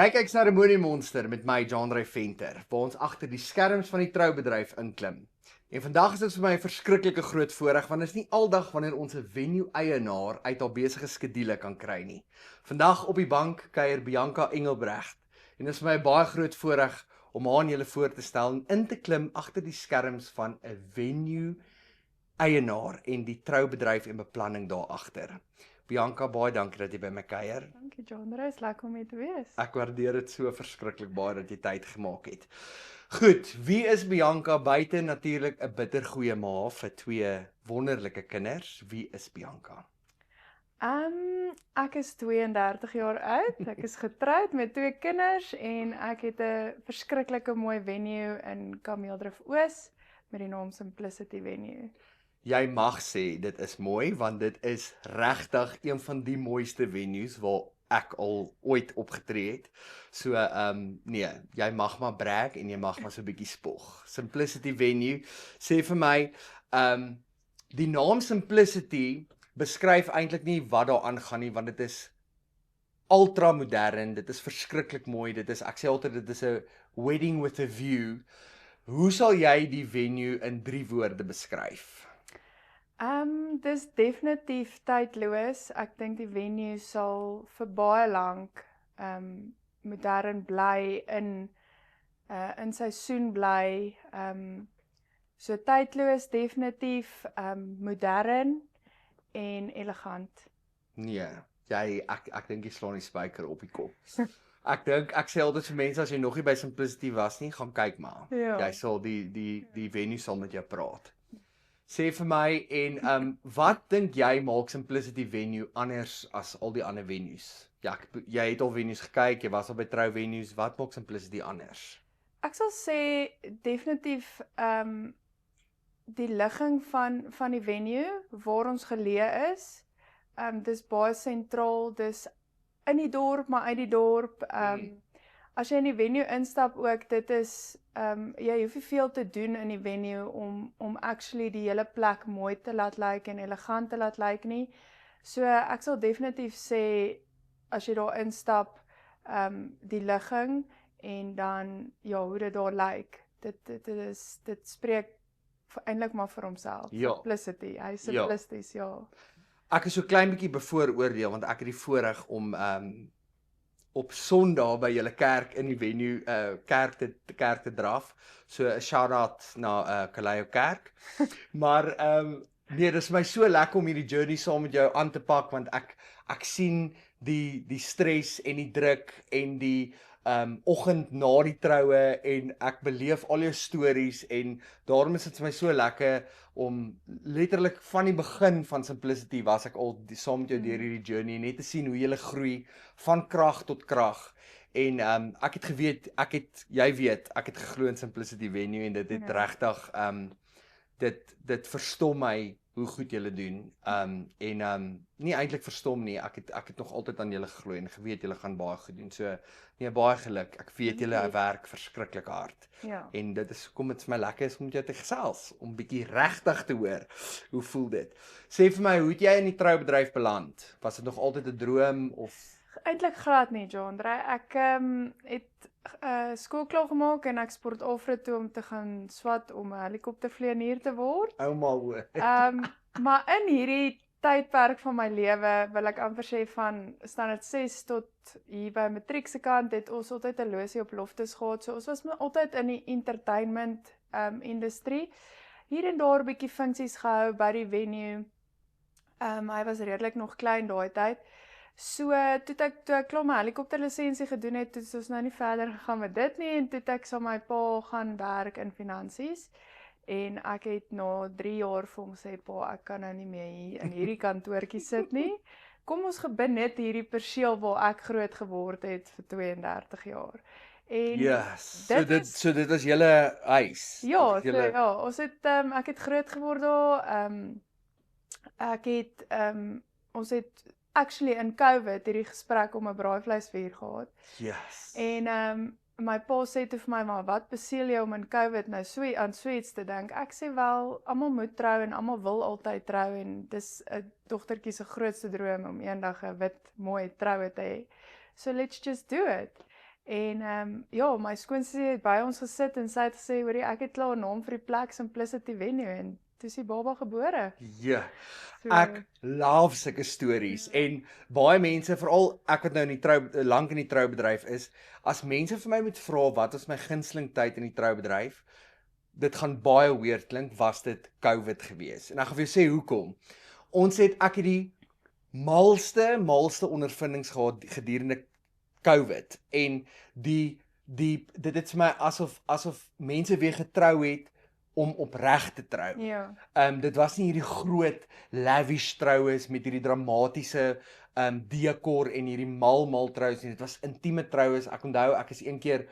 Jy kyk na Harmonie Monster met my John Ray Venter, waar ons agter die skerms van die troubedryf inklim. En vandag is dit vir my 'n verskriklike groot voorreg want dit is nie aldag wanneer ons 'n venue eienaar uit haar besige skedule kan kry nie. Vandag op die bank kuier Bianca Engelbrecht en dit is vir my 'n baie groot voorreg om haar aan julle voor te stel en in te klim agter die skerms van 'n venue eienaar en die troubedryf en beplanning daar agter. Bianca, baie dankie dat jy by my kuier. Dankie John, is lekker om hier te wees. Ek waardeer dit so verskriklik baie dat jy tyd gemaak het. Goed, wie is Bianca buite natuurlik 'n bittergoeie ma vir 2 wonderlike kinders? Wie is Bianca? Ek is 32 jaar oud. Ek is getroud met 2 kinders en ek het 'n verskriklike mooi venue in Kameeldrift Oos met die naam Simplicity Venue. Jy mag sê dit is mooi want dit is regtig een van die mooiste venues waar ek al ooit opgetree het. So nee, jy mag maar brag en jy mag maar so 'n bietjie spog. Simplicity Venue sê vir my die naam Simplicity beskryf eintlik nie wat daar aangaan nie want dit is ultra modern, dit is verskriklik mooi. Dit is ek sê altyd dit is 'n wedding with a view. Hoe sal jy die venue in 3 woorde beskryf? Dis definitief tydloos. Ek dink die venue sal vir baie lank modern bly in seisoen bly. So tydloos definitief, modern en elegant. Nee, ek dink jy slaan die spyker op die kop. Ek sê altyd vir mense as jy nog nie by Simplicity was nie, gaan kyk maar. Ja. Jy sal die venue sal met jou praat. Sê vir my en wat dink jy maak Simplicity Venue anders as al die ander venues? Ja, jy het al venues gekyk, jy was al by trou venues, wat maak Simplicity anders? Ek sal sê definitief die ligging van die venue waar ons geleë is. Dis baie sentraal, dis in die dorp, maar uit die dorp. As jy in die venue instap ook, dit is jy hoef nie veel te doen in die venue om actually die hele plek mooi te laat lyk en elegant te laat lyk nie. So ek sal definitief sê as jy daar instap, die ligging en dan ja, hoe dit daar lyk. Dit spreek eintlik maar vir homself. Ja. Simplicity, hy is simplisties, ja. Ek is so klein bietjie bevooroordeel want ek het die voorreg om op Sondag by julle kerk in die venue kerk te draf. So 'n shout-out na Kaleio Kerk. Maar nee, dis my so lekker om hierdie journey saam met jou aan te pak want ek sien die stres en die druk en die oggend na die troue en ek beleef al jou stories en daarom is dit vir my so lekker om letterlik van die begin van Simplicity was ek al saam met jou deur hierdie journey net te sien hoe jy groei van krag tot krag en ek het geweet ek het geglo in Simplicity Venue en dit het regtig dit verstom my hoe goed julle doen nie eintlik verstom nie ek het nog altyd aan julle geglo en geweet julle gaan baie goed doen so nee baie geluk ek weet julle werk verskriklik hard en dit is hoekom dit vir my lekker is om met jou te gesels om bietjie regtig te hoor hoe voel dit sê vir my hoe het jy in die troubedryf beland was dit nog altyd 'n droom of Eintlik glad nie, John. Ek het skool klaar gemaak en ek sport Alfred toe om te gaan swat om 'n helikoptervlieënier te word. Ouma hoor. Maar in hierdie tydperk van my lewe wil ek amper sê van standaard 6 tot hier by matriek se kant het ons altyd 'n losie op loftes gehad. So ons was altyd in die entertainment industrie. Hier en daar 'n bietjie funksies gehou by die venue. Hy was redelik nog klein daai tyd. So, toe ek klaar my helikopterlisensie gedoen het, toe ons nou nie verder gegaan met dit nie, en toe ek saam my pa gaan werk in finansies, en ek het na 3 jaar vir hom sê, pa, ek kan nou nie meer hier in hierdie kantoortjie sit nie, kom ons benut hierdie perseel waar ek groot geword het vir 32 jaar. En yes, so dit was julle huis? Ja, ons het, ek het groot geword daar, ons het actually in COVID hierdie gesprek om 'n braaivleisvuur gehad. Yes. En my pa sê toe vir my, maar wat beseel jou om in COVID nou aan so iets te dink? Ek sê wel, almal moet trou en almal wil altyd trou en dis 'n dogtertjie se grootste droom om eendag 'n wit mooi troue te hê. So let's just do it. En ja, my skoonsussie het by ons gesit en sy het gesê, hoorie, ek het klaar 'n naam vir die plek, Simplicity Venue, en toe is die baba gebore. Ja. So, Ek love sulke stories en baie mense, veral ek wat nou lank in die troubedryf is, as mense vir my moet vra wat was my gunsteling tyd in die troubedryf, dit gaan baie weird klink, was dit COVID gewees. En ek gaan vir jou sê hoekom. Ek het die malste ondervindings gehad gedurende COVID en dit het vir my asof mense weer getrou het om opreg te trou. ja. Dit was nie hierdie groot lavish troues met hierdie dramatiese dekor en hierdie mal troues nie. Dit was intieme troues. Ek onthou ek is een keer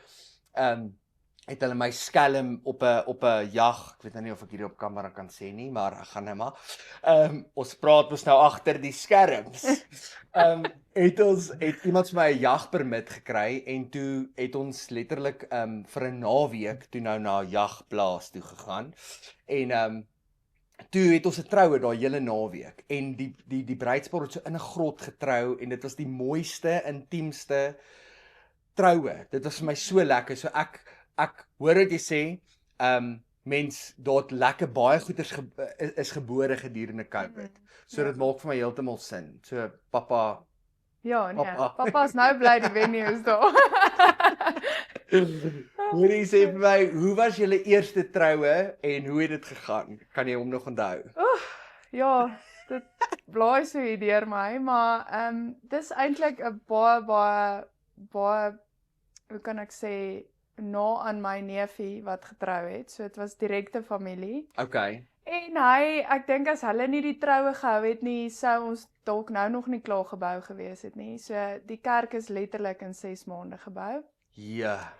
het hulle my skelm op 'n jag. Ek weet nou nie of ek hierdie op kamera kan sê nie, maar ek gaan nou maar. Ons praat mos nou agter die skerms. Het iemand vir my 'n jagpermit gekry en toe het ons letterlik vir 'n naweek toe nou na jagplaas toe gegaan. En toe het ons 'n troue daai hele naweek en die bruidspaar het so in 'n grot getrou en dit was die mooiste, intiemste troue. Dit was vir my so lekker. So ek hoor wat jy sê, mens daar lekker baie goeders is gebore gedurende COVID. So dit maak vir my heeltemal sin. So pappa Ja, nee, papa's nou bly die venue is daar. Hoorie sê vir my, hoe was julle eerste troue en hoe het dit gegaan? Kan jy hom nog onthou? Ja, dit blaai so hier deur my, maar dis eintlik 'n baie hoe kan ek sê na aan my neefie wat getrou het. So dit was direkte familie. Okay. En ek dink as hulle nie die troue gehou het nie, sou ons dalk nou nog nie klaar gebou gewees het nie. So die kerk is letterlik in 6 maande gebou. Ja.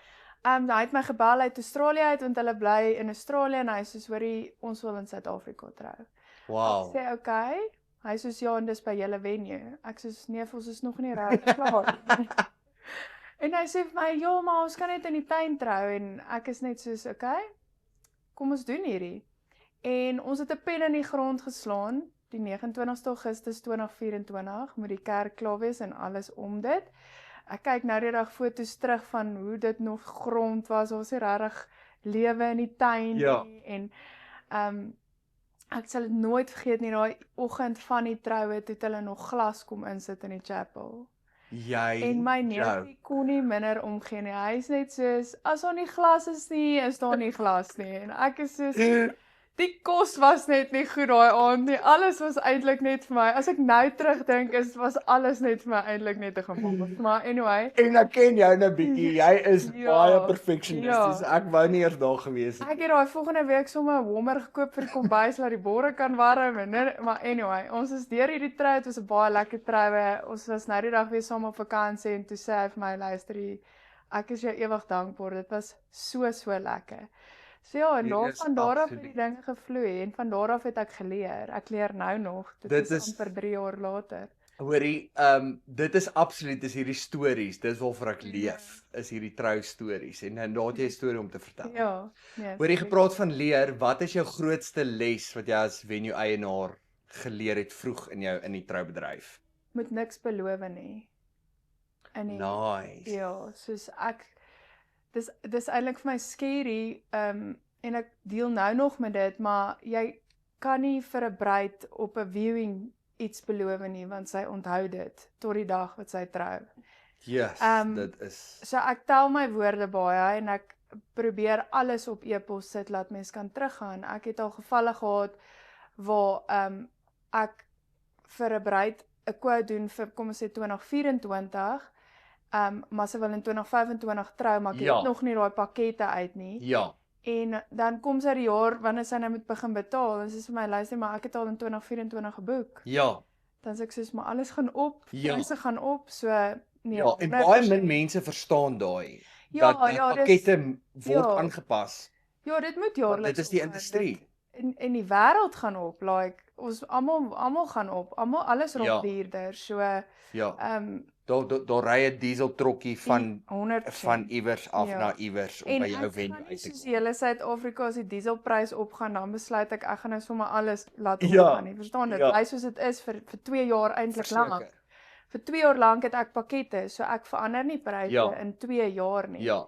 Hy het my gebel uit Australië uit, want hulle bly in Australië en hy sê, hoorie, ons wil in Suid-Afrika trou. Wow. Ek sê, okay. Hy sê, ja, en dis by julle venue. Ek sê, nee, ons is nog nie reg klaar. En hy sê vir my, ja, maar ons kan net in die tuin trou, en ek is net soos, okay, kom ons doen hierdie. En ons het 'n pen in die grond geslaan, die 29 Augustus 2024, moet die kerk klaar wees en alles om dit. Ek kyk nou die dag foto's terug van hoe dit nog grond was, ons het regtig lewe in die tuin nie, en ek sal dit nooit vergeet nie, daai oggend van die troue, toe het hulle nog glas kom insit in die chapel. En my neefie kon nie minder omgee nie. Hy is net soos, as daar nie glas is nie, is daar nie glas nie. En ek is soos, die kos was net nie goed daai aand nie. Alles was eintlik net vir my. As ek nou terugdink, was alles net vir my eintlik net 'n gemors. Maar anyway. En ek ken jou nou bietjie. Jy is baie perfectionisties. Ek wou nie eers daar gewees het. Ek het daai volgende week sommer 'n warmer gekoop vir die kombuis laat die borde kan warm en maar anyway, ons is deur hierdie trou. Dit was 'n baie lekker troue. Ons was nou die dag weer saam op vakansie en toe sê hy vir my, luister, ek is jou ewig dankbaar. Dit was so lekker. So ja, en van daar af het die dinge gevloei en van daar af het ek geleer. Ek leer nou nog. Dit is amper 3 jaar later. Hoorie, dit is absoluut, is hierdie stories, dis waarvoor ek leef, is hierdie trou stories en daar het jy 'n storie om te vertel. Ja, nee. Hoorie, gepraat van leer, wat is jou grootste les wat jy as venue eienaar geleer het vroeg in die troubedryf? Moet niks beloof nie. Nice. Ja, soos dis eintlik vir my scary, en ek deel nou nog met dit, maar jy kan nie vir 'n bruid op 'n viewing iets beloof nie, want sy onthou dit tot die dag wat sy trou. Yes, dit is. So ek tel my woorde baie en ek probeer alles op e-pos sit laat mens kan teruggaan. Ek het al gevalle gehad waar ek vir 'n bruid 'n quote doen vir, kom ons sê 2024, maar sy wil in 2025 trou, maar ek het nog nie daai pakkette uit nie. Ja. En dan kom sy die jaar wanneer sy nou moet begin betaal en sy sê vir my, luister, maar ek het al in 2024 geboek. Ja. Dan sê ek soos, maar alles gaan op, pryse gaan op, so nee. Ja, en baie min mense verstaan daai. Dat pakkette word aangepas. Ja, dit moet jaarliks. Dit is die industrie. En die wêreld gaan op, like ons almal gaan op, alles raak duurder. So daar ry 'n diesel trokkie van 100% iewers af na iewers om by jou venue uit te kom. Soos hele Suid-Afrika as die dieselprys opgaan, dan besluit ek gaan nou sommer alles laat opgaan nie. Verstaan dit? Bly soos dit is vir 2 jaar eintlik lank. vir 2 jaar lank het ek pakkette, so ek verander nie pryse Ja. in 2 jaar nie. Ja.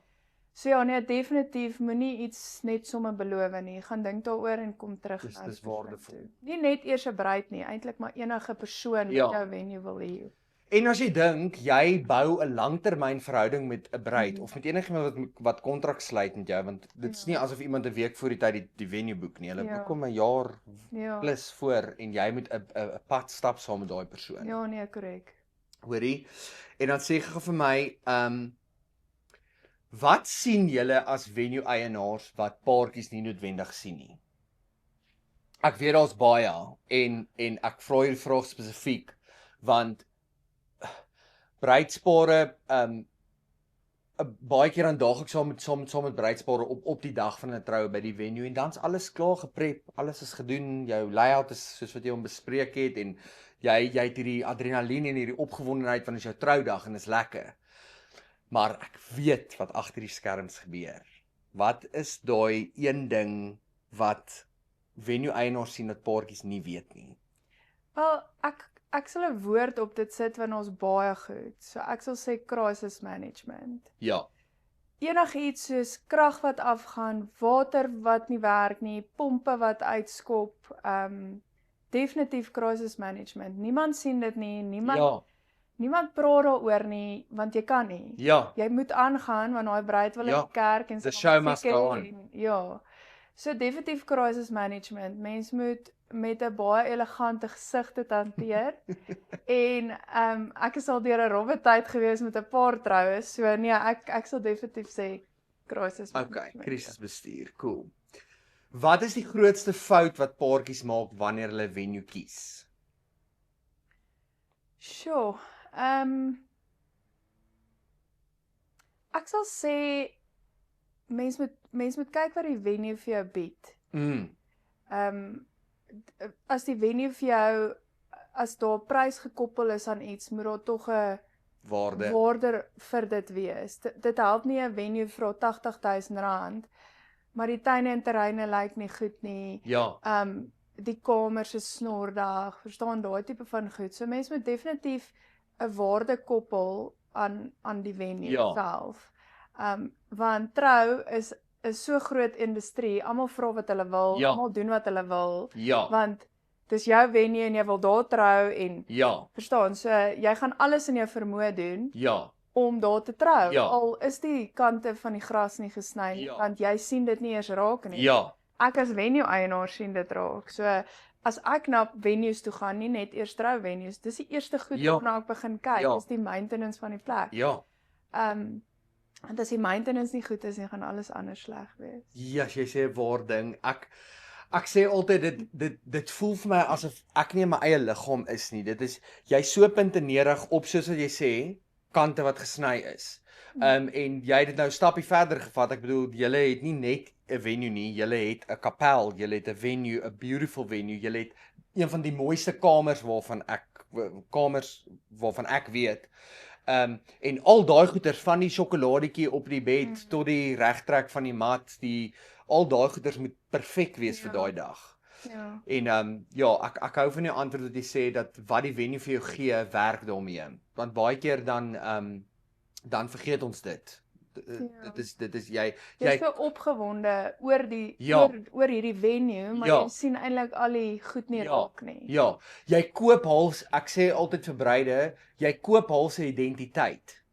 So ja, nee, definitief moenie iets net sommer beloof nie. Gaan dink daaroor en kom terug Dis na die persoon waardevol. toe. Nie net eers 'n bruid nie, eintlik maar enige persoon Ja. wat jou venue wil hê. En as jy dink jy bou 'n langtermynverhouding met 'n bruid of met enigiemand wat kontrak sluit met jou, want dit is nie asof iemand 'n week voor die tyd die venue boek nie. Hulle boek hom 'n jaar plus voor en jy moet 'n pad stap saam met daai persoon. Ja, nee, korrek. Hoorie? En dan sê gou vir my, wat sien julle as venue eienaars wat paartjies nie noodwendig sien nie? Ek weet daar's baie en ek vra hierdie vraag spesifiek want bruidspare baie keer dan daag ek saam met bruidspare op die dag van 'n troue by die venue en dan's alles klaar geprep, alles is gedoen, jou layout is soos wat jy hom bespreek het en jy het hierdie adrenalien en hierdie opgewondenheid van is jou troudag en is lekker. Maar ek weet wat agter die skerms gebeur. Wat is daai een ding wat venue eienaars sien dat paartjies nie weet nie? Wel, ek sal 'n woord op dit sit want ons baie goed. So ek sal sê crisis management. Ja. Enigiets soos krag wat afgaan, water wat nie werk nie, pompe wat uitskop, definitief crisis management. Niemand sien dit nie, niemand praat daaroor nie, want jy kan nie. Ja. Jy moet aangaan want daai bruid wil in die kerk en the show must go on. Ja. So definitief crisis management. Mens moet met 'n baie elegante gesig dit hanteer. En ek is al deur 'n rowwe tyd gewees met 'n paar troues. So nee, ek sal definitief sê crisis management. Okay, krisisbestuur. Cool. Wat is die grootste fout wat paartjies maak wanneer hulle venue kies? Sjoe. Ek sal sê mens moet kyk wat die venue vir jou bied. As die venue vir jou, as daar prys gekoppel is aan iets, moet daar tog 'n waarde vir dit wees. Dit help nie 'n venue vir R80,000, maar die tuine en terreine lyk nie goed nie. Ja. Die kamers is snordag, verstaan daai tipe van goed. So mens moet definitief 'n waarde koppel aan die venue self. Want trou is so groot industrie, almal vra wat hulle wil, almal doen wat hulle wil, want dis jou venue en jy wil daar trou en verstaan, so jy gaan alles in jou vermoë doen om daar te trou, al is die kante van die gras nie gesny nie, want jy sien dit nie eers raak nie. Ek as venue eienaar sien dit raak, so as ek na venues toe gaan, nie net eers trou venues, dis die eerste goed waarna ek begin kyk, is die maintenance van die plek. Want as die maintenance nie goed is, dan gaan alles anders sleg wees. Ja, jy sê 'n waar ding. Ek sê altyd dit voel vir my asof ek nie in my eie liggaam is nie. Dit is jy so puntenerig op soos wat jy sê, kante wat gesny is. En jy het dit nou 'n stappie verder gevat. Ek bedoel, julle het nie net 'n venue nie, julle het 'n kapel, julle het 'n venue, 'n beautiful venue. Julle het een van die mooiste kamers waarvan ek weet. En al daai goeders van die sjokoladetjie op die bed tot die regtrek van die mat, al daai goeders moet perfek wees vir daai dag. En ek hou van die antwoord wat jy sê dat wat die venue vir jou gee, werk daarmee. Want baie keer dan vergeet ons dit. Dit is jy is so opgewonde oor hierdie venue, maar jy sien eintlik al die goed nie raak nie. Ja, jy koop hals, ek sê altyd vir bruide, jy koop hals se identiteit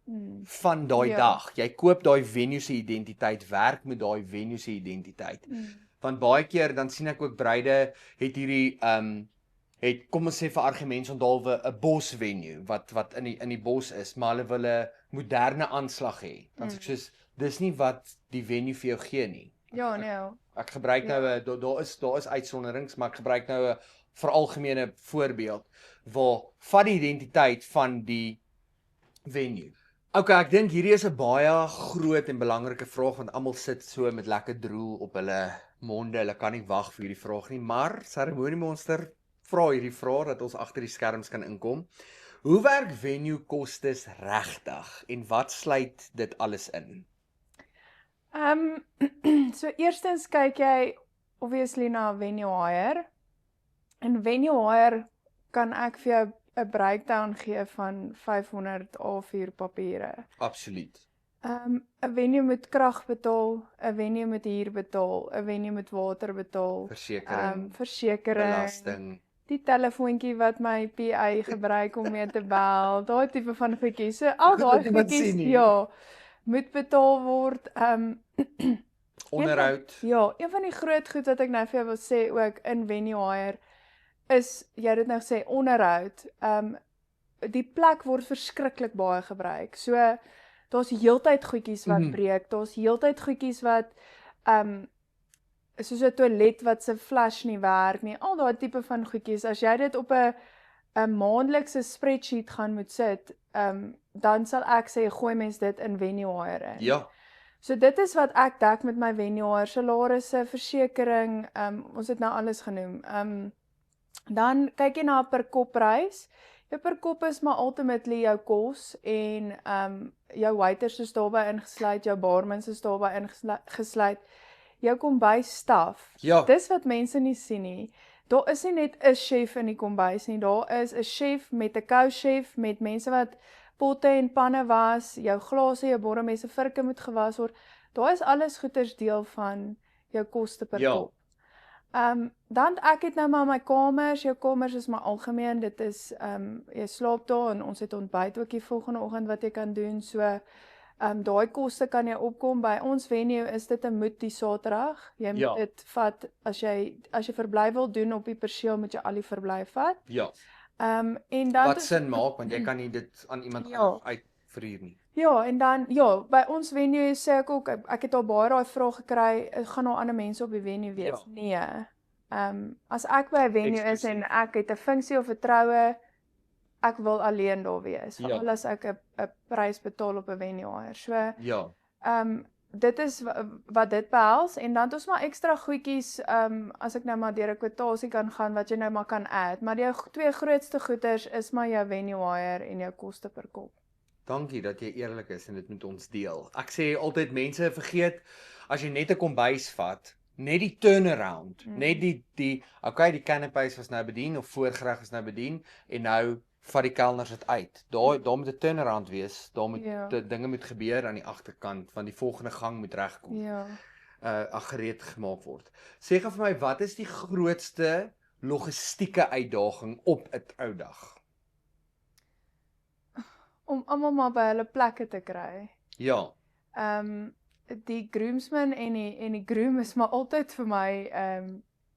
van daai dag. Jy koop daai venue se identiteit, werk met daai venue se identiteit. Want baie keer dan sien ek ook bruide het hierdie kom ons sê vir argumentsondalwe 'n bos venue wat in die bos is, maar hulle wil 'n moderne aanslag hê. Dan sê ek soos dis nie wat die venue vir jou gee nie. Ja, nee. Ek gebruik nou daar is uitsonderings, maar ek gebruik nou 'n veralgemene voorbeeld waar vat die identiteit van die venue. Okay, ek dink hierdie is 'n baie groot en belangrike vraag want almal sit so met lekker droel op hulle monde. Hulle kan nie wag vir hierdie vraag nie, maar Seremoniemonster vra hierdie vraag dat ons agter die skerms kan inkom. Hoe werk venue kostes regtig en wat sluit dit alles in? So eerstens kyk jy obviously na venue hire. En venue hire kan ek vir jou 'n breakdown gee van 500 A4 papiere. Absoluut. 'n venue moet krag betaal, 'n venue moet huur betaal, 'n venue moet water betaal, Versekering, versekering, belasting. die telefoontjie wat my PA gebruik om mee te bel, daai tipe van goedjies. So al Goed daai dat niemand goedjies, sien nie. ja, moet betaal word. Onderhoud. Een van die groot goed wat ek nou vir jou wil sê ook in venue hire is, jy het dit nou gesê, onderhoud. Die plek word verskriklik baie gebruik. So daar's heeltyd goedjies wat breek, daar's heeltyd goedjies wat soos 'n toilet wat se flush nie werk nie. Al daai tipe van goedjies. As jy dit op 'n maandelikse spreadsheet gaan moet sit, dan sal ek sê gooi mens dit in venue hire in. Ja. So dit is wat ek dek met my venue hire, salarisse, versekering, ons het nou alles genoem. Dan kyk jy na 'n per kop prys. Jou per kop is maar ultimately jou kos en jou waiters is daarbey ingesluit, jou barmans is daarbey ingesluit, jou kombuisstaf. Ja. Dis wat mense nie sien nie. Daar is nie net 'n chef in die kombuis nie, daar is 'n chef met 'n co-chef, met mense wat potte en panne was, jou glase, jou borrelmesse, virke moet gewas word. Daar is alles goeders deel van jou koste per kop. Dan ek het nou maar my kamers, jou kamers is maar algemeen, dit is, jy slaap daar en ons het ontbyt ook die volgende oggend wat jy kan doen, so, daai koste kan jy opkom. By ons venue is dit 'n moet die Saterdag, jy moet dit vat, as jy verblyf wil doen op die perseel, moet jy al die verblyf vat. Ja. En dan Wat sin maak, want jy kan nie dit aan iemand uitverhuur nie. Ja, en dan, by ons venue sê ek ook, ek het al baie daai vraag gekry, gaan daar ander mense op die venue wees? Nee. As ek by 'n venue is en ek het 'n funksie of 'n troue, ek wil alleen daar wees, veral as ek 'n prys betaal op 'n venue hire. So, dit is wat dit behels, en dan het ons maar ekstra goedjies, as ek nou maar deur 'n kwotasie kan gaan, wat jy nou maar kan add, maar die twee grootste goeders is maar jou venue hire en jou koste per kop. Dankie dat jy eerlik is en dit met ons deel. Ek sê altyd, mense vergeet, as jy net 'n kombuis vat, net die turnaround, net die die canapés was nou bedien, of voorgereg was nou bedien, en nou vat die kelners dit uit. Daar moet 'n turnaround wees, daar moet dinge moet gebeur aan die agterkant, want die volgende gang moet regkom. Gereed gemaak word. Sê gou vir my, wat is die grootste logistieke uitdaging op 'n troudag? Om almal maar by hulle plekke te kry. Ja. Die groomsman en die groom is maar altyd vir my,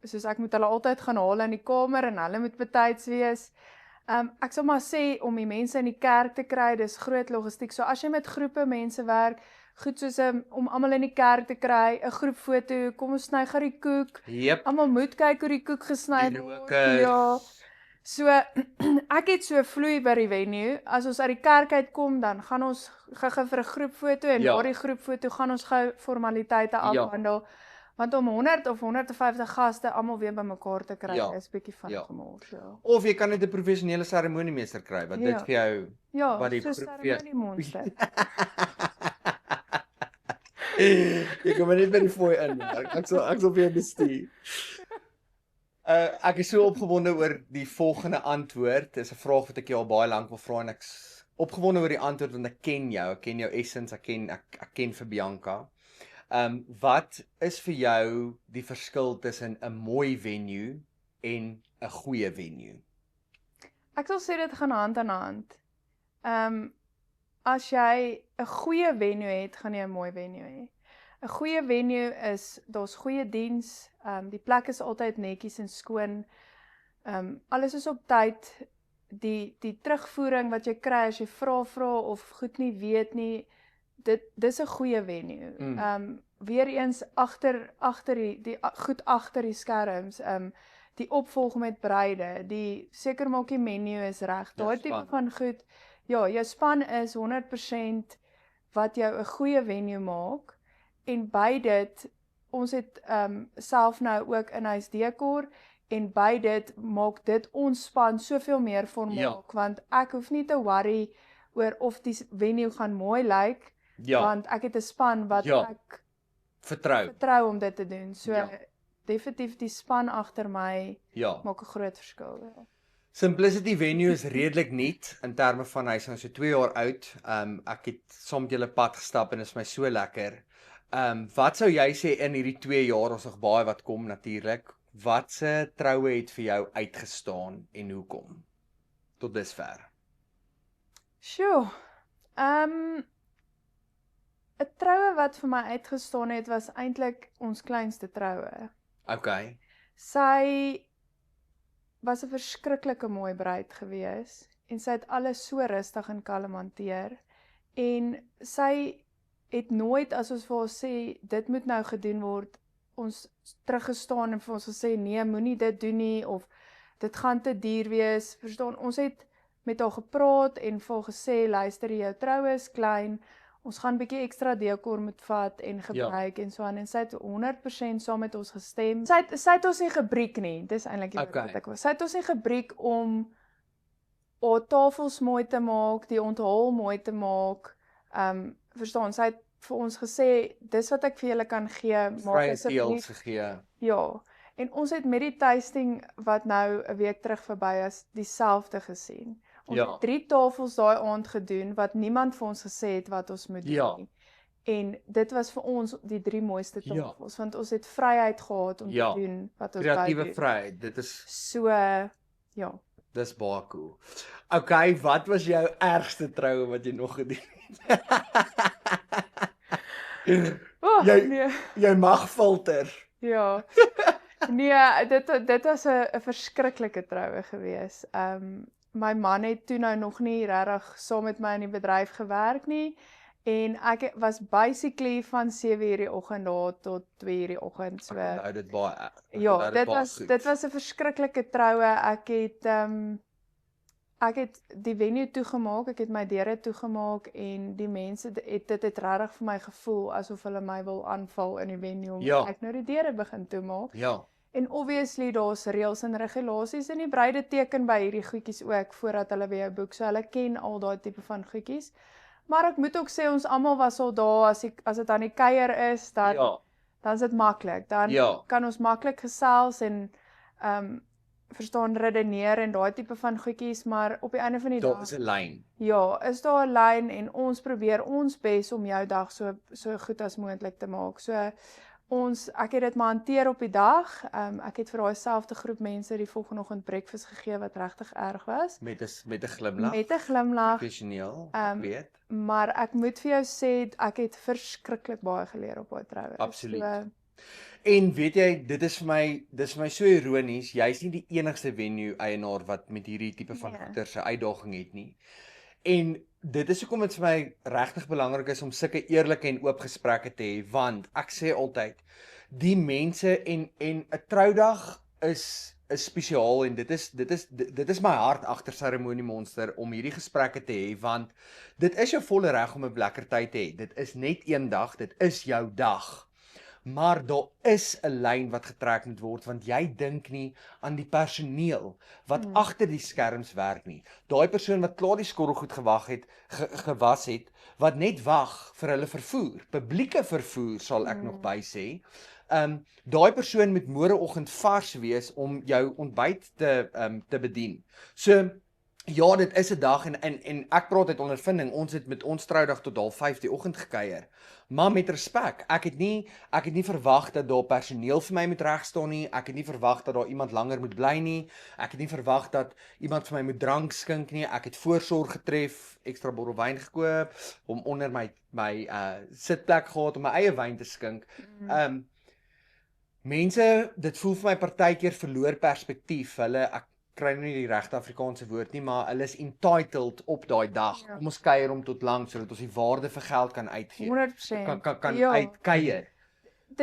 soos ek moet hulle altyd gaan haal in die kamer en hulle moet betyds wees. Ek sal maar sê, om die mense in die kerk te kry, dis groot logistiek. So as jy met groepe mense werk, goed soos om almal in die kerk te kry, 'n groepfoto, kom ons sny gou die koek. Almal moet kyk hoe die koek gesny word. Ja. So, ek het so vloei by die venue, as ons uit die kerk uitkom, dan gaan ons gou vir 'n groepfoto, en na die groepfoto gaan ons gou formaliteite afhandel, want om 100 of 150 gaste almal weer by mekaar te kry, is bietjie van gemors. Of jy kan net 'n professionele seremoniemeester kry, wat dit vir jou, wat die so seremoniemonster. Jy kom net by die fooi in, ek sal vir jou bestuur. Ek is so opgewonde oor die volgende antwoord. Dis 'n vraag wat ek jou al baie lank wil vra, en ek's opgewonde oor die antwoord want ek ken jou essence, ek ken vir Bianca. Wat is vir jou die verskil tussen 'n mooi venue en 'n goeie venue? Ek sal sê dit gaan hand aan hand. As jy 'n goeie venue het, gaan jy 'n mooi venue hê. 'n Goeie venue is, daar's goeie diens, die plek is altyd netjies en skoon, alles is op tyd, die terugvoering wat jy kry as jy vra of goed nie weet nie, dis 'n goeie venue. Weereens agter die goed agter die skerms, die opvolg met bruide, die seker maak die menu is reg, daai tipe van goed. Ja, jou span is 100% wat jou 'n goeie venue maak. En by dit, ons het self nou ook in-huis dekor, en by dit maak dit ons span soveel meer vermaak, want ek hoef nie te worry oor of die venue gaan mooi lyk, want ek het 'n span wat ek vertrou om dit te doen. So definitief die span agter my maak 'n groot verskil. Simplicity Venue is redelik nuut in terme van hy's nou so 2 jaar oud. Ek het saam met julle pad gestap en is my so lekker. Wat sou jy sê in hierdie 2 jaar, ons nog baie wat kom natuurlik, watse troue het vir jou uitgestaan en hoekom? Tot dusver. Sjoe. 'n Troue wat vir my uitgestaan het was eintlik ons kleinste troue. Okay. Sy was 'n verskriklike mooi bruid gewees en sy het alles so rustig en kalm hanteer en sy het nooit as ons vir haar sê dit moet nou gedoen word, ons teruggestaan en vir ons gesê nee, moenie dit doen nie of dit gaan te duur wees. Verstaan, ons het met haar gepraat en vir haar gesê luister, jou troue is klein, ons gaan bietjie ekstra dekor moet vat en gebruik en so aan en sy het 100% saam met ons gestem. Sy het ons nie gebriek nie, dis eintlik wat ek wou. Sy het ons nie gebriek om haar tafels mooi te maak, die onthaal mooi te maak. Verstaan, sy het vir ons gesê, dis wat ek vir julle kan gee, maak asseblief gegee. Ja, en ons het met die tasting wat nou 'n week terug verby is, dieselfde gesien. Ons het 3 tafels daai aand gedoen wat niemand vir ons gesê het wat ons moet doen nie. En dit was vir ons die 3 mooiste tafels, want ons het vryheid gehad om te doen wat ons wou doen. Kreatiewe vryheid, dit is so, ja. Dis baie cool. Okay, wat was jou ergste troue wat jy nog gedoen het? Jy mag filter. Ja. Nee, dit was 'n verskriklike troue gewees. My man het toe nou nog nie regtig saam met my in die bedryf gewerk nie en ek was basically van 7:00 die oggend daar tot 2:00 die oggend. So dit baie. Ja, dit was 'n verskriklike troue. Ek het die venue toegemaak, ek het my deure toegemaak en die mense dit het regtig vir my gevoel asof hulle my wil aanval in die venue omdat ek nou die deure begin toemaak. Ja. En obviously daar's reëls en regulasies en die bruide teken by hierdie goedjies ook voordat hulle by jou boek. So hulle ken al daai tipe van goedjies. Maar ek moet ook sê ons almal was al daar as dit aan die kuier is, dan is dit maklik. Dan kan ons maklik gesels en verstaan redeneer en daai tipe van goedjies, maar op die einde van die dag daar is 'n lyn. Ja, is daar 'n lyn en ons probeer ons bes om jou dag so goed as moontlik te maak. So ek het dit maar hanteer op die dag. Ek het vir daai selfde groep mense die volgende oggend breakfast gegee wat regtig erg was. Met 'n glimlag. Met 'n glimlag. Professioneel, ek weet. Maar ek moet vir jou sê ek het verskriklik baie geleer op daai troue. Absoluut. En weet jy, dis vir my so ironies, jy's nie die enigste venue eienaar wat met hierdie tipe van goeder se uitdaging het nie. En dit is hoekom dit vir my regtig belangrik is om sulke eerlike en oop gesprekke te hê, want ek sê altyd die mense en 'n troudag is spesiaal en dit is my hart agter Seremonie Monster om hierdie gesprekke te hê, want dit is jou volle reg om 'n lekker tyd te hê. Dit is net een dag, dit is jou dag. Maar daar is 'n lyn wat getrek moet word want jy dink nie aan die personeel wat agter die skerms werk nie. Daai persoon wat klaar die skottelgoed gewas het, wat net wag vir hulle vervoer, publieke vervoer sal ek nog by sê. Daai persoon moet môreoggend vars wees om jou ontbyt te bedien. So ja, dit is 'n dag en ek praat uit ondervinding. Ons het met ons troudag tot 4:30 die oggend gekuier. Maar met respek, ek het nie verwag dat daar personeel vir my moet reg staan nie. Ek het nie verwag dat daar iemand langer moet bly nie. Ek het nie verwag dat iemand vir my moet drank skink nie. Ek het voorsorg getref, ekstra bottel wyn gekoop, om onder my sitplek gehad om my eie wyn te skink. Mense, dit voel vir my partykeer verloor perspektief. Ek kry nou nie die regte Afrikaanse woord nie, maar hulle is entitled op daai dag. Kom ons kuier om tot lank sodat ons die waarde vir geld kan uitgee. 100%. Kan uitkuier.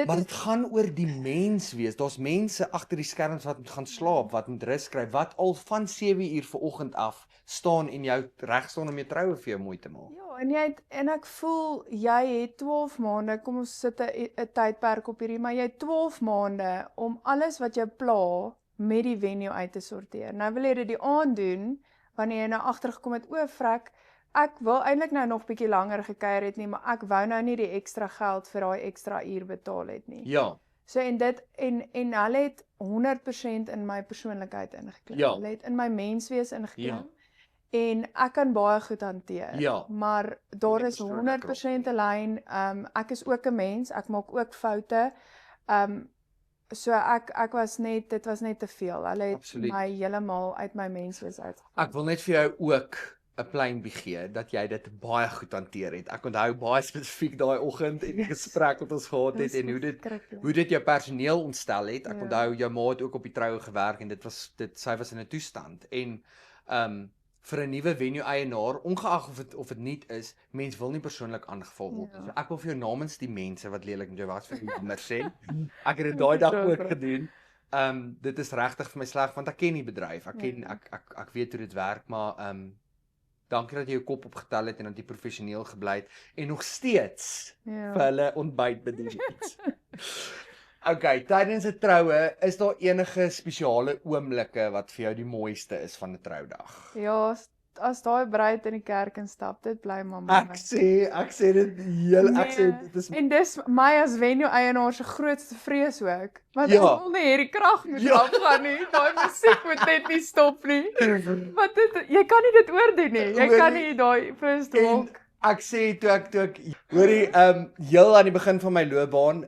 Maar dit gaan oor die mens wees. Daar's mense agter die skerms wat moet gaan slaap, wat moet rus kry, wat al van 7:00 vanoggend af staan en jou reg staan om jou troue vir jou mooi te maak. Ja, en ek voel jy het 12 maande, kom ons sit 'n tydperk op hierdie, maar jy het 12 maande om alles wat jou pla met die venue uit te sorteer. Nou wil jy dit die aand doen, wanneer jy nou agtergekom het, vrek, ek wil eintlik nou nog bietjie langer gekuier het nie, maar ek wou nou nie die ekstra geld vir daai ekstra uur betaal het nie. Ja. So en dit en hulle het 100% in my persoonlikheid ingeklim. Ja. Hulle het in my menswees ingeklim. Ja. En ek kan baie goed hanteer. Ja. Maar daar Nie is persoonlik 100% 'n lyn. Ek is ook 'n mens, ek maak ook foute. So dit was net te veel. Hulle het Absoluut. my heeltemal uit my menswees uitgehaal. Ek wil net vir jou ook 'n plein gee dat jy dit baie goed hanteer het. Ek onthou baie spesifiek daai oggend en die gesprek wat ons gehad het en hoe dit jou personeel ontstel het. Ek onthou jou ma het ook op die troue gewerk en sy was in 'n toestand en vir 'n nuwe venue eienaar, ongeag of dit nie is, mens wil nie persoonlik aangeval word. So ek wil vir jou namens die mense wat lelik met jou was vir die nommer sê. Ek het dit daai dag ook gedoen. Dit is regtig vir my sleg want ek ken die bedryf. Ek weet hoe dit werk, maar dankie dat jy jou kop opgetel het en dat jy professioneel gebly het en nog steeds vir hulle ontbyt bedien het. Okay, tydens 'n troue, is daar enige spesiale oomblikke wat vir jou die mooiste is van 'n troudag? Ja, as daai bruid in die kerk instap, dit bly maar mooi. Ek sê dit dit is en dis my as venue eienaar se grootste vrees ook. Want Ja. ek wil nie hierdie krag moet afgaan nie. Daai musiek moet net nie stop nie. Want jy kan nie dit oordoen nie. Jy kan nie daai first walk. Ek sê toe ek hoorie heel aan die begin van my loopbaan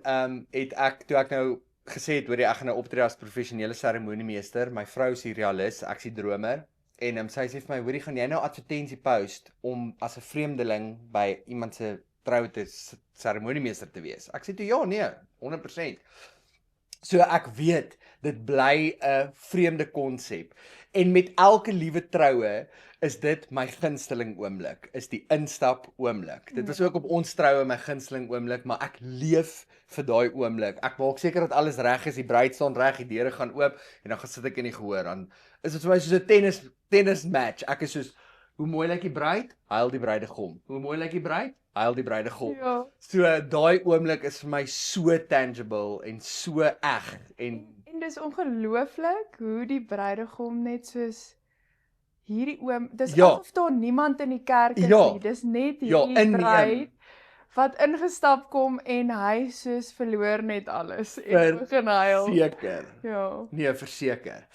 toe ek nou gesê het hoorie ek gaan nou optree as professionele seremoniemeester. My vrou is die realis, ek is die dromer en sy sê vir my hoorie gaan jy nou advertensie post om as 'n vreemdeling by iemand se troue seremoniemeester te wees. Ek sê toe ja, nee, 100%. So ek weet dit bly 'n vreemde konsep en met elke liewe troue is dit my gunsteling oomblik, is die instap oomblik. Dit was ook op ons troue my gunsteling oomblik, maar ek leef vir daai oomblik. Ek maak seker dat alles reg is, die bruid staan reg, die deure gaan oop en dan gaan sit ek in die gehoor. Dan is dit vir my soos 'n tennis match. Ek is soos, hoe mooi lyk die bruid? Huil die bruidegom. Hoe mooi lyk die bruid? Huil die bruidegom. Ja. So daai oomblik is vir my so tangible en so eg en dis ongelooflik hoe die bruidegom net soos hierdie dis asof daar niemand in die kerk is nie. Dis net hierdie bruid wat ingestap kom en hy soos verloor net alles en begin huil. Verseker. Ja. Nee, verseker.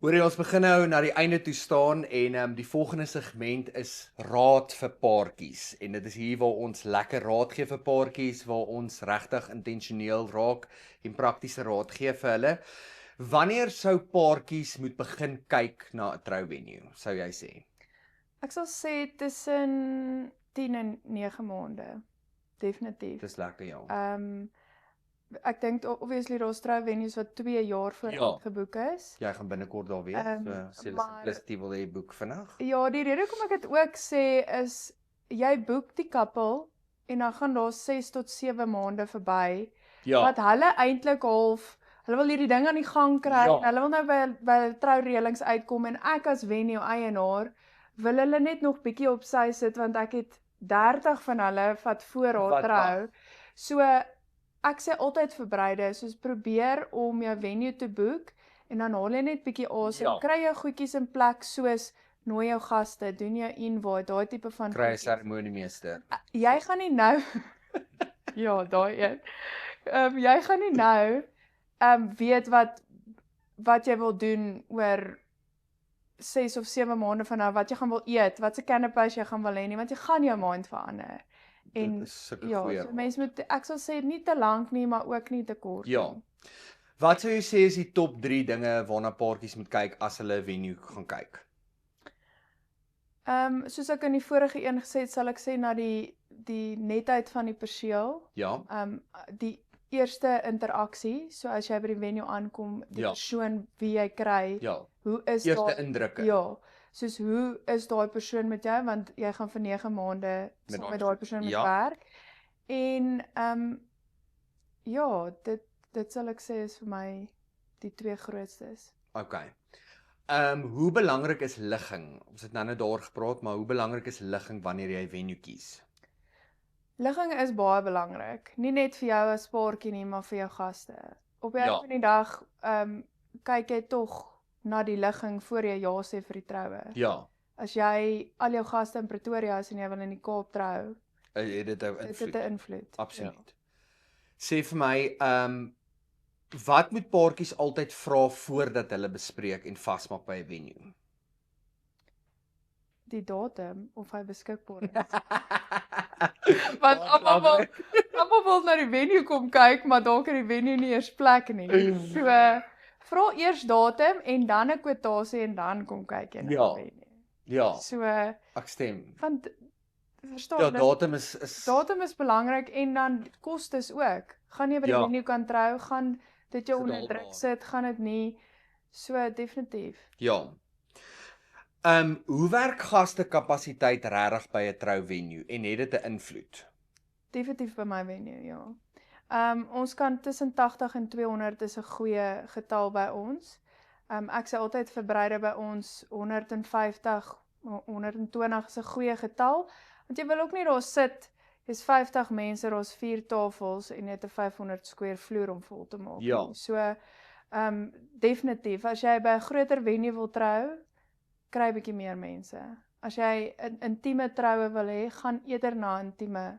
Hoorie, ons begin nou na die einde toe staan en die volgende segment is raad vir paartjies en dit is hier waar ons lekker raad gee vir paartjies, waar ons regtig intentioneel raak en praktiese raad gee vir hulle. Wanneer sou paartjies moet begin kyk na 'n trouvenue, sou jy sê? Ek sal sê tussen 10 en 9 maande. Definitief. Dis lekker, ja. Ek dink obviously daar's trouvenues wat 2 jaar vooruit geboek is. Jy gaan binnekort daar wees. So simplicity wil jy boek vinnig? Ja, die rede hoekom ek dit ook sê is jy boek die koppel en dan gaan daar 6 tot 7 maande verby. Ja. Wat hulle eintlik hulle wil hierdie ding aan die gang kry en hulle wil nou by troureëlings uitkom en ek as venue eienaar wil hulle net nog bietjie op sy sit want ek het 30 van hulle wat voor haar trou. So ek sê altyd vir bruide, soos probeer om jou venue te boek en dan haal jy net bietjie asem, kry jou goedjies in plek soos nooi jou gaste, doen jou invite, daai tipe van kry 'n seremoniemeester. Jy gaan nie nou ja, daai een. Jy gaan nie nou weet wat jy wil doen oor 6 of 7 maande van nou, wat jy gaan wil eet, wat se canapés jy gaan wil hê nie, want jy gaan jou mind verander. En so mense moet, ek sal sê nie te lank nie, maar ook nie te kort nie. Ja. Wat sou jy sê is die top 3 dinge waarna paartjies moet kyk as hulle 'n venue gaan kyk? Soos ek in die vorige een gesê het, sal ek sê na die netheid van die perseel. Ja. Die eerste interaksie, so as jy by die venue aankom, die persoon wie jy kry, hoe is eerste indrukke. Ja. Soos hoe is daai persoon met jou, want jy gaan vir 9 maande saam met daai persoon moet werk. En dit sal ek sê is vir my die 2 grootstes. Okay. Hoe belangrik is ligging? Ons het nou net daar gepraat, maar hoe belangrik is ligging wanneer jy 'n venue kies? Ligging is baie belangrik, nie net vir jou as paartjie nie, maar vir jou gaste. Op die einde van die dag kyk jy tog na die ligging voor jy ja sê vir die troue. Ja. As jy al jou gaste in Pretoria is en jy wil in die Kaap trou, het dit 'n invloed. Dit het 'n invloed. Absoluut. Sê vir my, Wat moet paartjies altyd vra voordat hulle bespreek en vasmaak by 'n venue? Die datum of hy beskikbaar is. Want almal wil na die venue kom kyk, maar dalk het die venue nie eers plek nie. So vra eers datum en dan 'n kwotasie en dan kom kyk jy na Ja. die venue. Ja, So ek stem. want verstaan, Ja, dis- datum is datum is belangrik en dan kostes ook. Gaan nie by die Ja. venue kan trou, gaan dit jou onder Betaalbaar. druk sit, gaan dit nie. So definitief. ja. Hoe werk gaste kapasiteit regtig by 'n trouvenue en het dit 'n invloed? Definitief by my venue, ja. Ons kan tussen 80 en 200 is 'n goeie getal by ons. Ek sê altyd vir bruide by ons 150, 120 is 'n goeie getal, want jy wil ook nie daar sit, jy's 50 mense, daar's 4 tafels en jy het 'n 500 square vloer om vol te maak Ja. nie. So, definitief, as jy by 'n groter venue wil trou, kry bietjie meer mense. As jy 'n intieme troue wil hê, gaan eerder na 'n intieme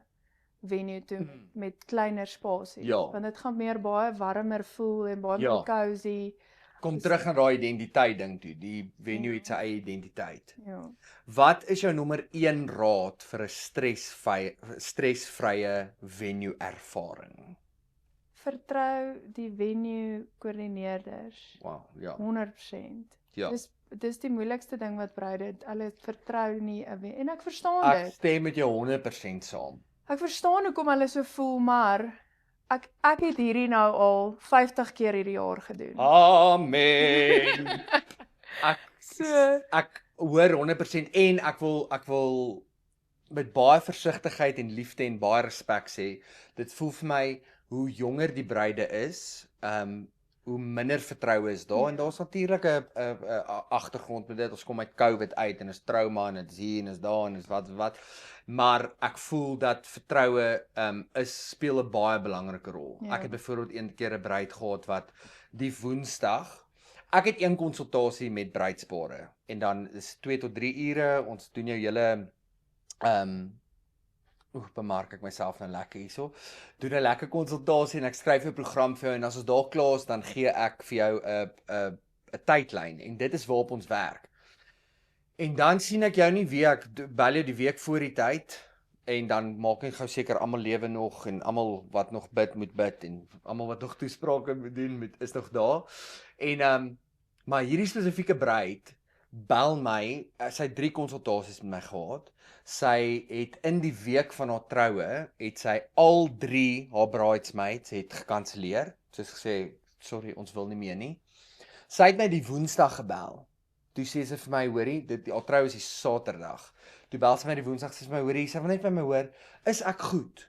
venue toe met kleiner spasies, Ja. want dit gaan meer baie warmer voel en baie Ja. meer cozy. Kom terug aan daai identiteit ding toe. Die venue het sy eie identiteit. Ja. Wat is jou nommer 1 raad vir 'n stresvrye venue ervaring? Vertrou die venue koördineerders. Wow, ja. 100%. Ja. Dis die moeilikste ding wat bruide, hulle vertrou nie 'n en ek verstaan Ek dit. stem met jou 100% saam. Ek verstaan hoekom hulle so voel, maar ek het hierdie nou al 50 keer hierdie jaar gedoen. Amen. So Ek hoor 100% en ek wil met baie versigtigheid en liefde en baie respek sê, dit voel vir my hoe jonger die bruide is, hoe minder vertroue is daar en daar's natuurlik 'n agtergrond met dit. Ons kom uit COVID uit en is trauma en dit is hier en is daar en is wat. Maar ek voel dat vertroue speel 'n baie belangrike rol. Ja. Ek het byvoorbeeld een keer 'n bruid gehad wat die Woensdag, ek het een konsultasie met bruidspare en dan is 2 tot 3 ure. Ons doen jou hele bemark ek myself nou lekker hierso. Doen 'n lekker konsultasie en ek skryf 'n program vir jou en as ons daar klaar is, dan gee ek vir jou 'n tydlyn en dit is waarop ons werk. En dan sien ek jou nie weer, ek bel jou die week voor die tyd en dan maak ek gou seker almal lewe nog en almal wat nog bid moet bid en almal wat nog toesprake moet doen is nog daar. En maar hierdie spesifieke bruid bel my, sy het 3 konsultasies met my gehad. Sy het in die week van haar troue, het sy al 3 haar bridesmaids het gekanselleer. Soos gesê, sorry, ons wil nie meer nie. Sy het my die Woensdag gebel. Toe sê sy vir my, hoorie, haar troue is die Saterdag. Toe bel sy my die Woensdag, sê sy vir my, hoorie, sy wil net by my hoor, is ek goed?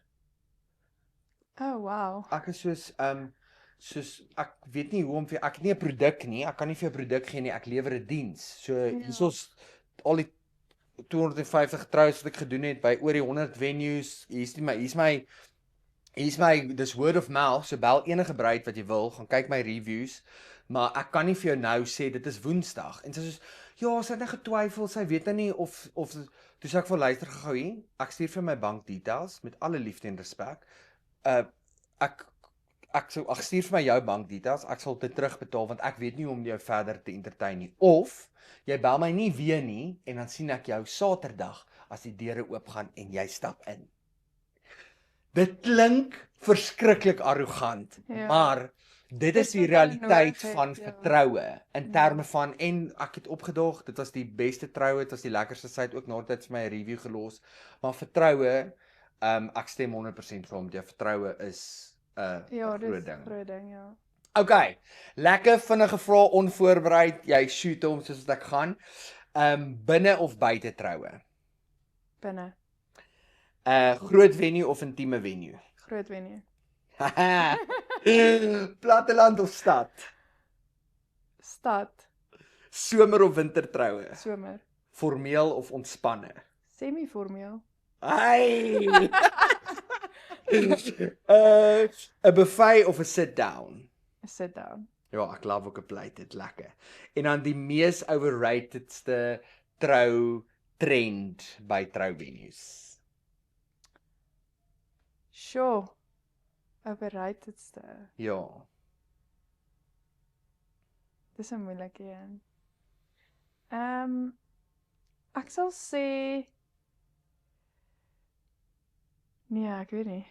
oh wow. Ek is soos ek weet nie hoe om vir ek het nie 'n produk nie, ek kan nie vir 'n produk gee nie, ek lewer 'n diens. So hier's al die 250 troues wat ek gedoen het by oor die 100 venues. Hier's my dis word of mouth. So bel enige bruid wat jy wil, gaan kyk my reviews, maar ek kan nie vir jou nou sê dit is Woensdag. En sy sê ja, sy het net getwyfel, sy weet nou nie of toe sê ek vir luister gou hier, ek stuur vir my bank details met alle liefde en respek. Ek stuur vir my jou bankdetails, ek sal dit terugbetaal want ek weet nie hoe om jou verder te entertain nie. Of jy bel my nie weer nie en dan sien ek jou Saterdag as die deure oopgaan en jy stap in. Dit klink verskriklik arrogant, maar dit is die realiteit van vertroue in terme van en ek het opgedaag, dit was die beste troue, dit was die lekkerste, sy het ook na tyd vir my 'n review gelos, maar vertroue, ek stem 100% vir hom, die vertroue is Ja, dis groot ding. groot ding, ja. Okay, lekker vinnige vrae onvoorbereid, jy shoot hom soos wat ek gaan. Binne of buite troue? Binne. Groot venue of intieme venue? Groot venue. Platteland of stad? Stad. Somer of winter troue? Somer. Formeel of ontspanne? Semi-formeel. Ai! 'n buffet of 'n sit down? Sit down. Ja, ek love ook 'n plate, dit lekker. En dan die mees overratedste trou trend by trouvenues. Sure. Overratedste. Ja. Dis 'n moeilike een. Ek sal sê nee, ek weet nie.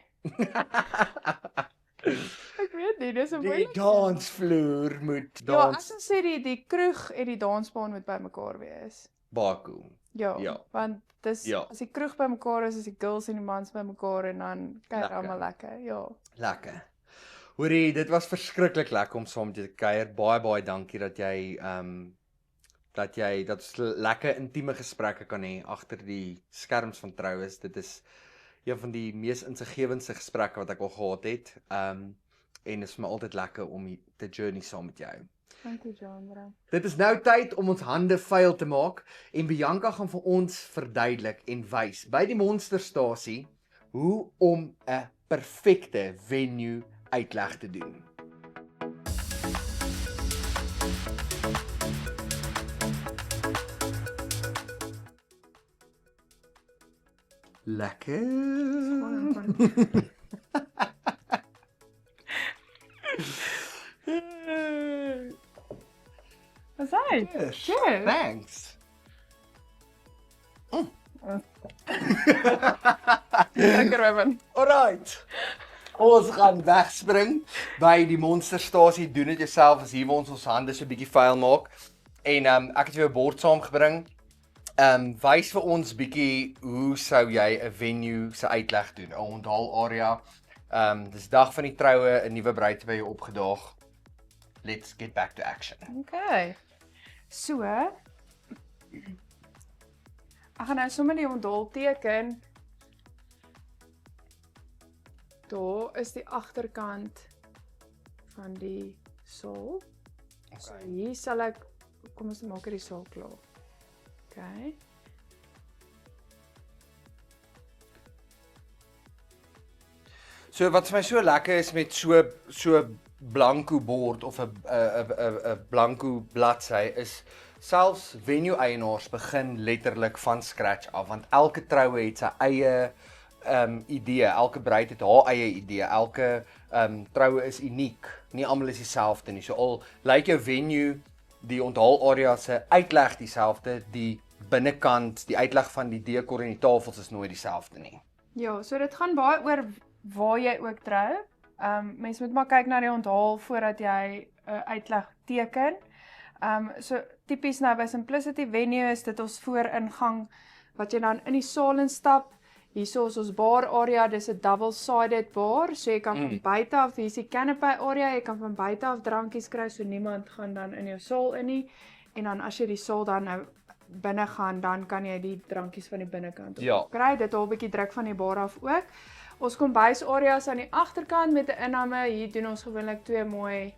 Ek weet nie, dis 'n Die moeilike een. dansvloer moet Ja, ek dans sal sê die kroeg en die dansbaan moet bymekaar wees. baie cool. Ja, Ja. want dis Ja. as die kroeg bymekaar is die girls en die mans bymekaar en dan kuier Lekker. almal lekker. Ja. Lekker. Hoorie, dit was verskriklik lekker om saam met jou te kuier. Baie dankie dat jy dat ons lekker intieme gesprekke kan hê agter die skerms van Troues. Dit is een van die mees insiggewendste gesprekke wat ek al gehad het. En dit is vir my altyd lekker om te journey saam met jou. Dankie Jandra. Dit is nou tyd om ons hande vuil te maak en Bianca gaan vir ons verduidelik en wys by die Monsterstasie hoe om 'n perfekte venue uitleg te doen. Lekker. Wat hy? Cheers. Cheers. Thanks. Lekker Evan. Alright. Ons gaan wegspring by die Monsterstasie. Doen dit jouself as hier waar ons hande so 'n bietjie vuil maak. En ek het vir jou 'n bord saamgebring. Wys vir ons bietjie hoe sou jy 'n venue se uitleg doen? 'n Onthaalarea. Dis dag van die troue, 'n nuwe bruid by jou opgedaag. Let's get back to action. Okay. So, ek gaan nou sommer die onthaal teken. Daar is die agterkant van die saal. So hier sal ek, kom ons maak die saal klaar. Okay. So wat vir my so lekker is met so blanco bord of 'n blanco bladsy is selfs venue eienaars begin letterlik van scratch af want elke troue het sy eie idee, elke bruid het haar eie idee, elke troue is uniek. Nie almal is dieselfde nie. So al lyk jou venue, die onthaalarea se uitleg dieselfde, die binnekant, die uitleg van die dekor en die tafels is nooit dieselfde nie. Ja, so dit gaan baie oor waar jy ook trou. Mense moet maar kyk na die onthaal voordat jy 'n uitleg teken. So tipies nou by Simplicity Venue is dit ons vooringang wat jy dan in die saal instap. Hierso is ons bar area, dis 'n double-sided bar, so jy kan van buite af, hier is die canopy area, jy kan van buite af drankies kry, so niemand gaan dan in jou saal in nie. En dan as jy die saal dan nou binne gaan, dan kan jy die drankies van die binnekant kry. Dit haal 'n bietjie druk van die bar af ook. Ons kombuis areas aan die agterkant met 'n inname, hier doen ons gewoonlik 2 mooi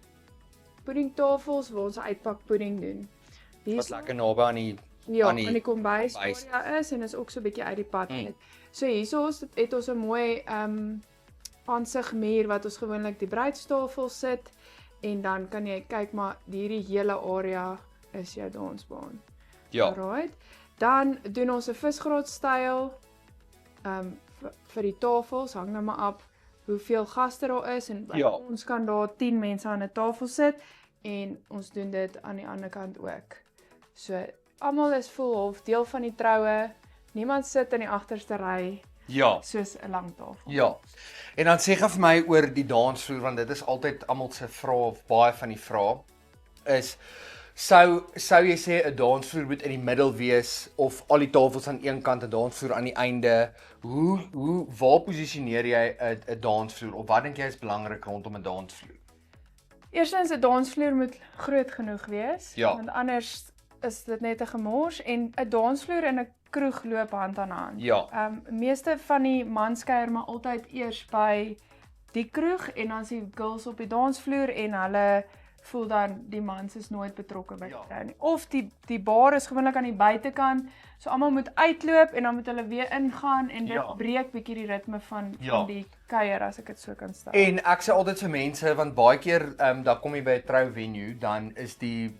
puddingtafels waar ons uitpak pudding doen. Wat lekker naby aan die aan die kombuis area is en is ook so 'n bietjie uit die pad net. So hierso het ons 'n mooi aansigmuur wat ons gewoonlik die bruidstafel sit en dan kan jy kyk maar hierdie hele area is jou dansbaan. Ja. Alright. Dan doen ons 'n visgraatstyl vir die tafels, hang nou maar af hoeveel gaste daar is en ons kan daar 10 mense aan 'n tafel sit en ons doen dit aan die ander kant ook. So almal is vol half deel van die troue. Niemand sit in die agterste ry. Ja. Soos 'n lang tafel. Ja. En dan sê gou vir my oor die dansvloer want dit is altyd almal se vrae of baie van die vrae is sou jy sê 'n dansvloer moet in die middel wees of al die tafels aan een kant en dansvloer aan die einde? Waar posisioneer jy 'n dansvloer of wat dink jy is belangrik rondom 'n dansvloer? Eerstens 'n dansvloer moet groot genoeg wees, Ja. want anders is dit net 'n gemors en 'n dansvloer in 'n kroeg loop hand aan hand. Ja. Meeste van die mans kuier maar altyd eers by die kroeg en dan is die girls op die dansvloer en hulle voel dan die mans is nooit betrokke by die trou nie. Of die bar is gewoonlik aan die buitekant, so almal moet uitloop en dan moet hulle weer ingaan en dit breek bietjie die ritme van die kuier as ek dit so kan stel. En ek sê altyd vir mense want baie keer dan kom jy by 'n trou venue, dan is die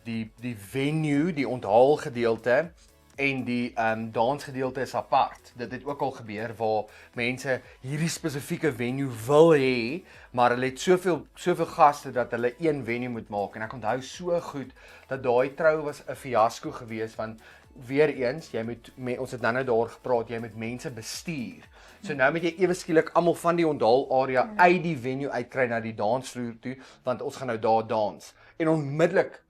venue, die onthaalgedeelte en die dansgedeelte is apart. Dit het ook al gebeur waar mense hierdie spesifieke venue wil hê, maar hulle het soveel gaste dat hulle een venue moet maak. En ek onthou so goed dat daai trou was 'n fiasco geweest, want weer eens, ons het nou daar gepraat, jy moet mense bestuur. So nou moet jy ewe skielik almal van die onthaal area uit die venue uitkry na die dansvloer toe, want ons gaan nou daar dans. En onmiddellik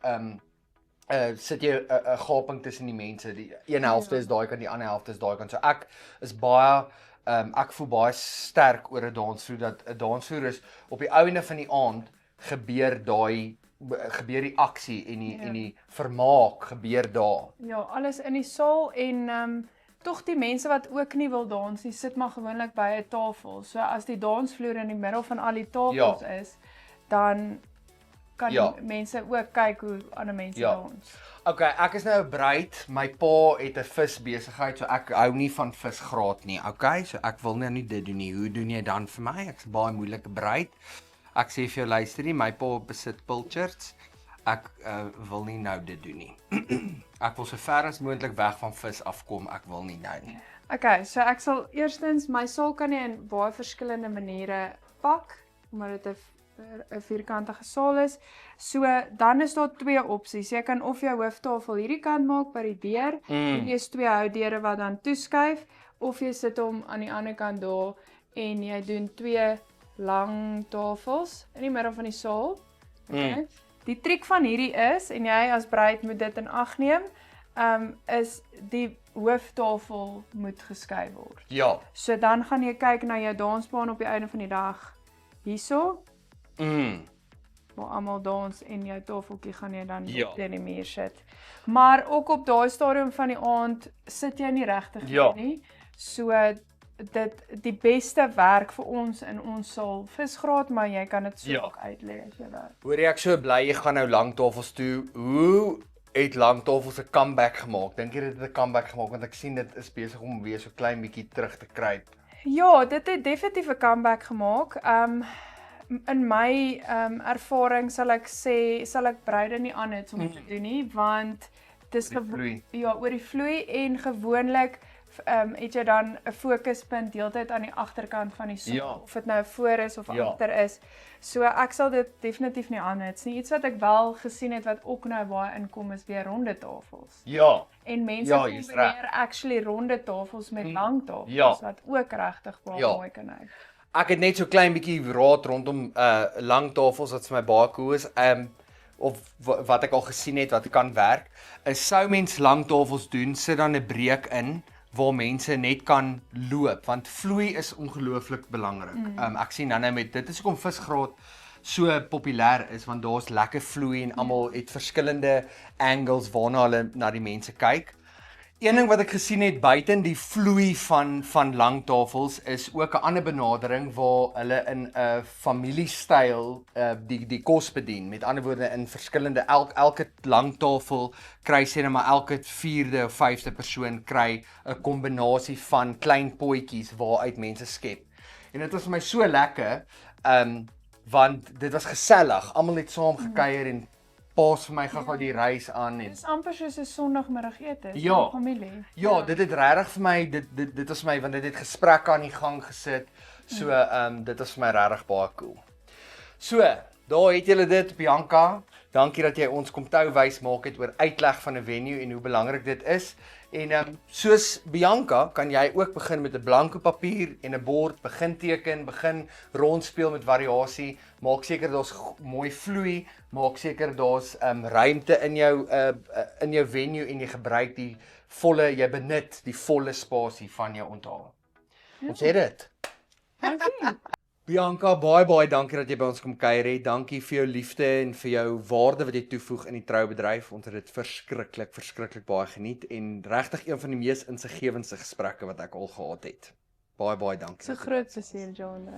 sit jy 'n gaping tussen die mense. Die een helfte is daai kant, die ander helfte is daai kant. So ek is baie ek voel baie sterk oor 'n dansvloer, dat 'n dansvloer is op die einde van die aand gebeur die aksie en die vermaak gebeur daar. Ja, alles in die saal en tog die mense wat ook nie wil dans nie, sit maar gewoonlik by 'n tafel. So as die dansvloer in die middel van al die tafels is, dan kan die mense ook kyk hoe ander mense dans. Okay, ek is nou 'n bruid. My pa het 'n visbesigheid, so ek hou nie van visgraat nie. Okay, so ek wil nou nie dit doen nie. Hoe doen jy dan vir my? Ek's 'n baie moeilike bruid. Ek sê vir jou luister nie, my pa besit pilchards. Ek wil nie nou dit doen nie. Ek wil so ver as moontlik weg van vis afkom. Ek wil nie nou nie. Okay, so ek sal eerstens my saal kan jy in baie verskillende maniere pak, omdat dit 'n vierkantige saal is. So dan is daar twee opsies. Jy kan of jou hooftafel hierdie kant maak by die deur, en jy is twee houdeure wat dan toeskuif, of jy sit hom aan die ander kant daar en jy doen twee lang tafels in die middel van die saal. Okay. Die triek van hierdie is, en jy as bruid moet dit in ag neem, is die hooftafel moet geskuif word. Ja. So dan gaan jy kyk na jou dansbaan op die einde van die dag hierso. Waar almal dans en jou tafeltjie gaan jy dan teen die muur sit. Maar ook op daai stadium van die aand sit jy nie regtig nie. So die beste werk vir ons in ons saal visgraat, maar jy kan dit so ook uitlê as jy wil. Hoor jy, ek so bly jy gaan nou langtafels toe. Hoe het langtafels 'n comeback gemaak? Dink jy dit het 'n comeback gemaak, want ek sien dit is besig om weer so klein bietjie terug te kruip. Ja, dit het definitief 'n comeback gemaak. In my ervaring sal ek bruide nie aanhits om te doen nie, want dis oor die vloei en gewoonlik het jy dan 'n fokuspunt heeltyd aan die agterkant van die saal, of dit nou voor is of agter is. So ek sal dit definitief nie aanhits nie. Iets wat ek wel gesien het wat ook nou baie inkom is weer ronde tafels. Ja. En mense kombineer actually ronde tafels met lang tafels wat ook regtig baie mooi kan hou. Ek het net so klein bietjie raad rondom lang tafels wat vir my baie cool is. Of wat ek al gesien het wat kan werk, is sou mens lang tafels doen, sit dan 'n breek in waar mense net kan loop, want vloei is ongelooflik belangrik. Ek sien nou met dit is hoekom visgraat so populêr is, want daar's lekker vloei en almal het verskillende angles waarna hulle na die mense kyk. Een ding wat ek gesien het buiten die vloei van langtafels is ook 'n ander benadering waar hulle in 'n familiestyl die kos bedien. Met ander woorde in verskillende elke langtafel kry sê net maar elke 4de of 5de persoon kry 'n kombinasie van klein potjies waaruit mense skep. En dit was vir my so lekker, want dit was gesellig. Almal het saam gekuier en paas vir my gou die reis aan en dis amper soos 'n Sondagmiddagete vir die familie. Ja, dit het regtig vir my dit was my, want dit het gesprekke aan die gang gesit. So dit was vir my regtig baie cool. So, daar het julle dit, Bianca. Dankie dat jy ons kom touwys maak het oor uitleg van 'n venue en hoe belangrik dit is. En soos Bianca kan jy ook begin met 'n blanko papier en 'n bord, begin teken, begin rondspeel met variasie, maak seker daar's mooi vloei, maak seker daar's ruimte in jou venue en jy gebruik jy benut die volle spasie van jou onthaal. Ons het dit. Dankie. Bianca, baie dankie dat jy by ons kom kuier het. Dankie vir jou liefde en vir jou waarde wat jy toevoeg in die troubedryf. Ons het dit verskriklik baie geniet en regtig een van die mees insiggewendste gesprekke wat ek al gehad het. Baie dankie. So groot plesier, John.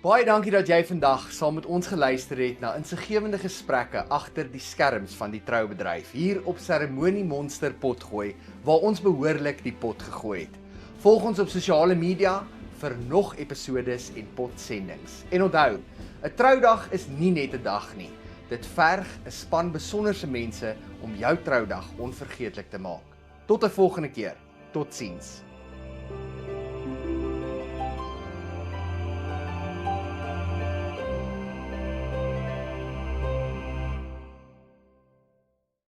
Baie dankie dat jy vandag saam met ons geluister het na insiggewende gesprekke agter die skerms van die troubedryf hier op Seremonie Monster Potgooi, waar ons behoorlik die pot gegooi het. Volg ons op sosiale media vir nog episodes en potsendings. En onthou, 'n troudag is nie net 'n dag nie. Dit verg 'n span besonderse mense om jou troudag onvergeetlik te maak. Tot 'n volgende keer. Totsiens.